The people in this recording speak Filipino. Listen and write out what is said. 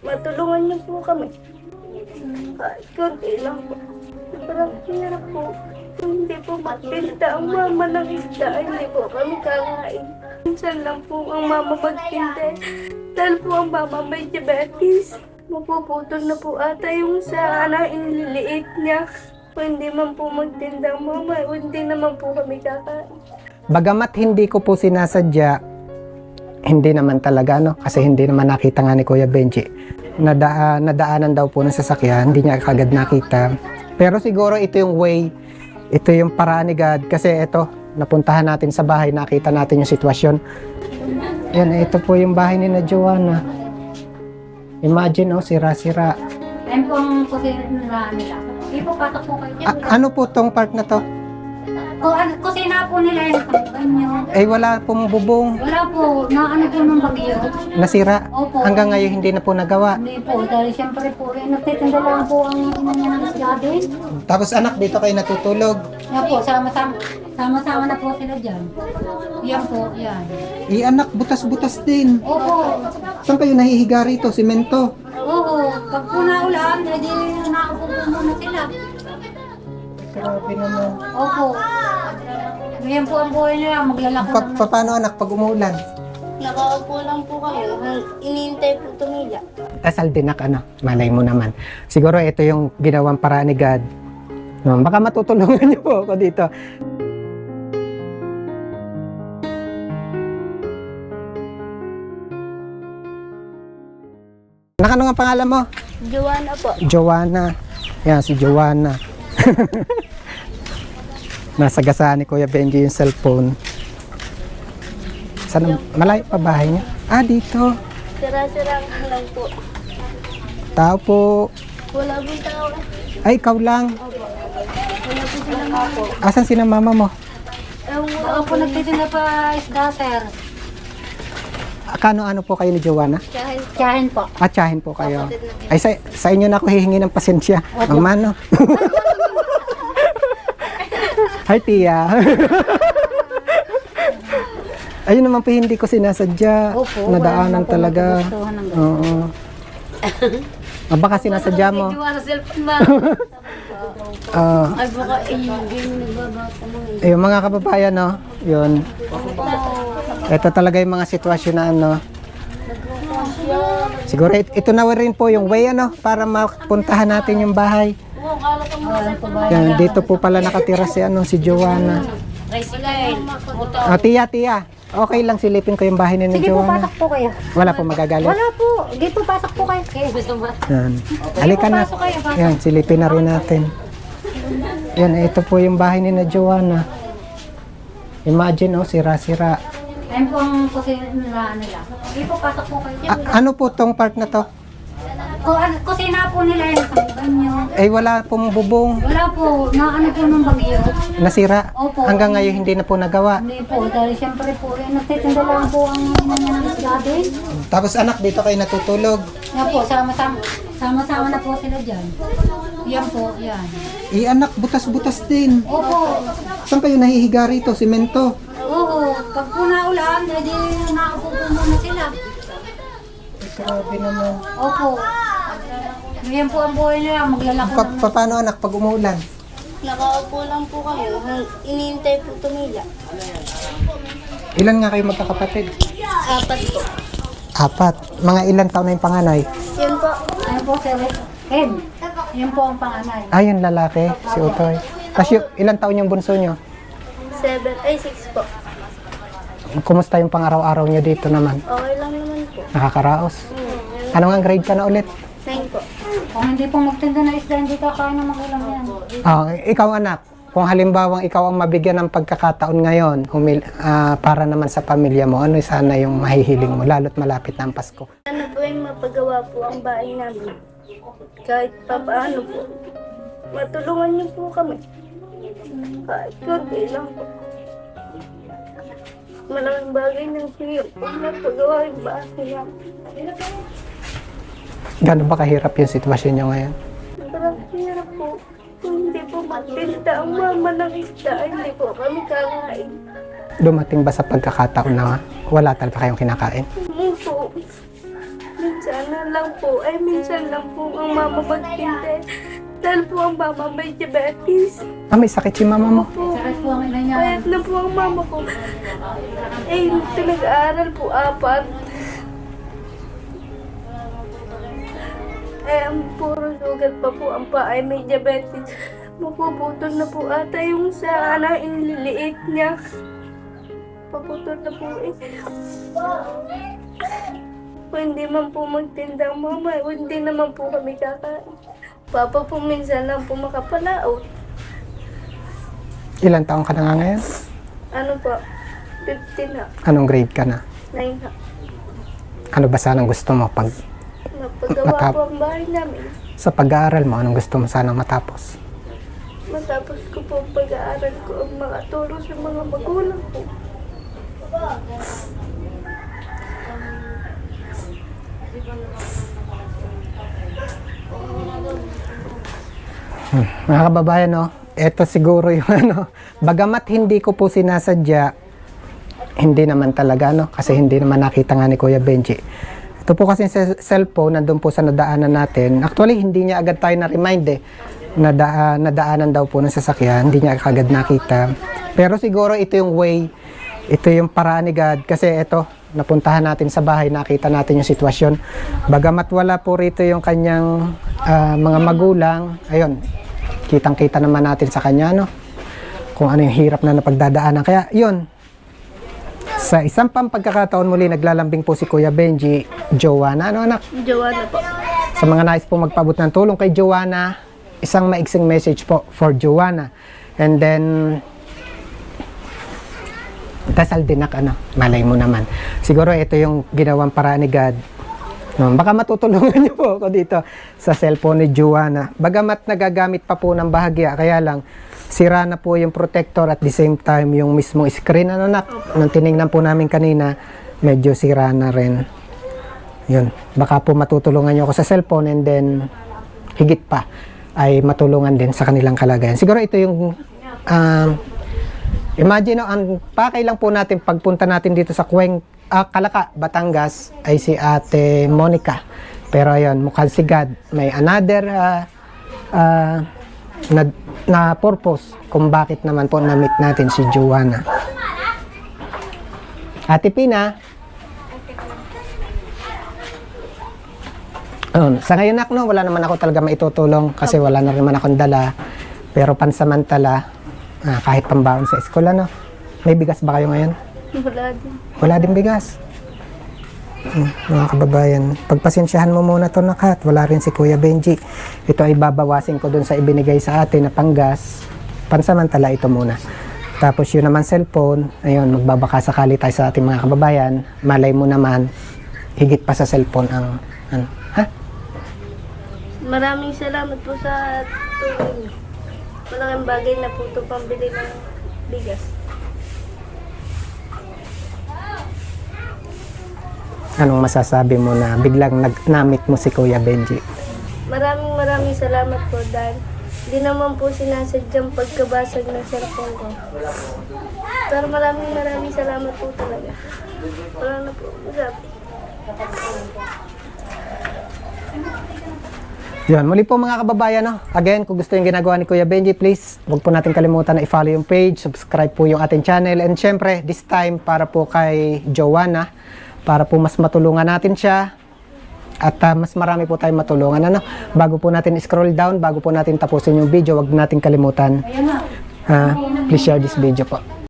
matulungan niyo po kami. Kahit konti lang po. Sobrang hirap po. Kung hindi po magtinda ang mama ng isda, hindi po kami kakain. Minsan lang po ang mama magtinda. Dahil po ang mama may diabetes. Mapuputol na po ata yung sa inililiit niya. Kung hindi man po magtinda ang mama, hindi naman po kami kakain. Bagamat hindi ko po sinasadya, hindi naman talaga, no? Kasi hindi naman nakita nga ni Kuya Benji. Nadaanan daw po ng sasakyan, hindi niya kagad nakita. Pero siguro ito yung way, ito yung paraan ni God. Kasi ito, napuntahan natin sa bahay, nakita natin yung sitwasyon. Yan, ito po yung bahay ni na Joanna. Imagine, oh, sira-sira. Ayun po ang kusina nila. Hindi po patok po kayo. Ano po tong part na to? Kusina po nila yung banyo. Eh, wala pong bubong. Wala po, naano po ng bagyo. Nasira. Opo. Hanggang ngayon hindi na po nagawa. Hindi po, dahil siyempre po, nagtitinda lang po ang mga ng isda din. Tapos anak, dito kayo natutulog. Yan po, sama-sama na po sila dyan. Yan po, yan. Eh, anak, butas-butas din. Opo, Saan kayo nahihiga rito? Simento? oo, pag po naulan, edi nakaupo po muna sila. Grabe naman. Opo. Ngayon po ang buhay nila, maglalako ng... Paano anak pag umuulan? Nakaupo lang po kami. Iniintay po tumila. Dasal din anak, malay mo naman. Siguro ito yung ginawang paraan ni God. Baka matutulungan niyo po ako dito. Ano nga pangalan mo? Joanna po. Joanna. Yan, si Joanna. Nasagasaan ni Kuya Benji yung cellphone. Saan, malayo pa bahay niya? Ah, dito. Sira-sira lang po. Tao po. Wala pong tao. Ay, ikaw lang. Wala po sila nga po. Asan si na mama mo? Ako po nagtitinda pa isda, sir. Kano-ano po kayo ni Joanna? Tiyahin po. Atsahin po kayo. Ay, sa inyo na ako hihingi ng pasensya. Mama, no? Hi, Tia. Ayun naman po, hindi ko sinasadya. Opo, Nadaanan wala naman po talaga. nagugustuhan ng Oo. Baka sinasadya mo. Joanna cellphone ba? Ay baka yung nagbabata mo. Yung mga kababayan, no? Yun. Ito talaga yung mga sitwasyon na ano. Siguro ito na rin po yung way, ano, para mapuntahan natin yung bahay. Yan, dito po pala nakatira si ano, si Joanna. Tia. Okay lang silipin ko yung bahay ni Sige po, Joanna. pasok po kayo. Wala po magagalit. Wala po. Dito, pasok po kayo. Yan. Halika na. Pasok kayo, pasok. Yan, silipin na rin natin. Yan, ito po yung bahay ni na Joanna. Imagine, oh, sira-sira. Ayun po ang kusina nila. Sige po, pasok po kayo. Ano po tong part na to? Kusina po nila yung banyo. Eh, wala pong bubong. Wala po, naano po ng bagyo. Nasira. Opo. Hanggang ngayon hindi na po nagawa. Hindi po, dahil siyempre po, nagtitinda lang po ang mga ng isda din. Tapos anak, dito kayo natutulog. Yan po, sama-sama na po sila dyan. Yan po, yan. Eh, anak, butas-butas din. Opo, Saan kayo nahihiga rito? Simento? oo, pag po naulan, edi nakaupo po muna sila. Grabe naman. Opo. Yan po ang buhay nila, maglalako ng... Paano anak pag umuulan? Nakaupo lang po kami. Iniintay po tumila. Ilan nga kayo magkakapatid? Apat po. 4. Mga ilan taon na yung panganay? Yun po. Ayun po, sir. Ed, yan po ang panganay. Ah, yung lalaki, si Utoy. Tapos ilan taon yung bunso nyo? 6 po. Kumusta yung pang-araw-araw nyo dito naman? Okay lang naman po. Nakakaraos. Ano nga grade ka na ulit? 9 po. Kung hindi po magtinda na isda, hindi kakain ng magulang yan. Ikaw anak, kung halimbawang ikaw ang mabigyan ng pagkakataon ngayon, para naman sa pamilya mo, ano sana yung mahihiling mo, lalo't malapit na ang Pasko? Ano po yung mapagawa po ang bahay namin? Kahit pa paano po. Matulungan niyo po kami. Kahit konti lang po. Malaking bagay ng siyo. Kung napagawa yung bahay namin. Gano'n ba kahirap yung sitwasyon nyo ngayon? Sobrang hirap po. Kung hindi po magtinda ang mama ng isda, hindi po kami kakain. Dumating ba sa pagkakataon na wala talaga kayong kinakain? Muso. Minsan lang po ang mama magtindi. Dahil po ang mama may diabetes. May sakit si mama mo. Po, Sakit po ang ina niya. payat na po ang mama ko. Pinag-aaral po 4. Ang puro sugat pa po ang paa ay may diabetes. Mapuputol na po ata yung sa inililiit niya. Paputol na po eh. Kung hindi man po magtinda ang mama, hindi naman po kami kakain. Papa po minsan lang po makapalaot. Ilan taong ka na nga ngayon? Ano po? 15 na. Anong grade ka na? 9 na. Ano ba sanang gusto mo pag Napagawa po ang bahay namin. sa pag-aaral mo? Anong gusto mo sanang matapos? Matapos ko po ang pag-aaral ko ang makatulong sa mga magulang ko. Mga kababayan, no? Ito siguro yung bagamat hindi ko po sinasadya, hindi naman talaga, no? Kasi hindi naman nakita nga ni Kuya Benji. Ito po kasi sa cellphone, nandun po sa nadaanan natin. Actually, hindi niya agad tayo na-remind nadaanan daw po ng sasakyan. Hindi niya agad nakita. Pero siguro ito yung way, ito yung paraan ni God. Kasi ito, napuntahan natin sa bahay, nakita natin yung sitwasyon. Bagamat wala po rito yung kanyang mga magulang, ayun, kitang-kita naman natin sa kanya, no? Kung ano yung hirap na napagdadaanan. Kaya, yun, sa isang pagkakataon muli, naglalambing po si Kuya Benji, Joanna, ano anak? Joanna po. Sa mga nais po magpabot ng tulong kay Joanna, isang maiksing message po for Joanna. And then, dasal din malay mo naman. Siguro ito yung ginawang paraan ni God. No, baka matutulungan niyo po ako dito sa cellphone ni Joanna. Bagamat nagagamit pa po ng bahagya, kaya lang sira na po yung protector at the same time yung mismong screen. Nung tinignan po namin kanina, medyo sira na rin. Yun, baka po matutulungan niyo ako sa cellphone and then higit pa ay matulungan din sa kanilang kalagayan. Siguro ito yung imagine, ang pakay lang po natin pagpunta natin dito sa Calaca, Batangas ay si Ate Monica. Pero ayun, mukhang si God may another na purpose kung bakit naman po na-meet natin si Joanna. Ate Pina. Sa ngayon wala naman ako talaga maitutulong kasi wala na naman akong dala. Pero pansamantala, kahit pambaon sa eskwela, no? May bigas ba kayo ngayon? Wala din. Wala din bigas. Mga kababayan, pagpasensyahan mo muna to nakat. Wala rin si Kuya Benji. Ito ay babawasin ko dun sa ibinigay sa atin na panggas. Pansamantala ito muna. Tapos yun naman cellphone, ayun, magbabaka sakali tayo sa ating mga kababayan. Malay mo naman, higit pa sa cellphone ang Maraming salamat po sa tulong niyo. Malaking bagay na po ito pambili ng bigas. Anong masasabi mo na biglang namit mo si Kuya Benji? Maraming salamat po dahil di naman po sinasadyang pagkabasag ng cellphone ko. Pero maraming salamat po talaga. Wala na po. Sabi. Yun, muli po mga kababayan, no? Again, kung gusto yung ginagawa ni Kuya Benji, please, huwag po natin kalimutan na i-follow yung page, subscribe po yung ating channel, and syempre, this time, para po kay Joanna, para po mas matulungan natin siya, at mas marami po tayong matulungan. Bago po natin scroll down, bago po natin tapusin yung video, huwag natin kalimutan, please share this video po.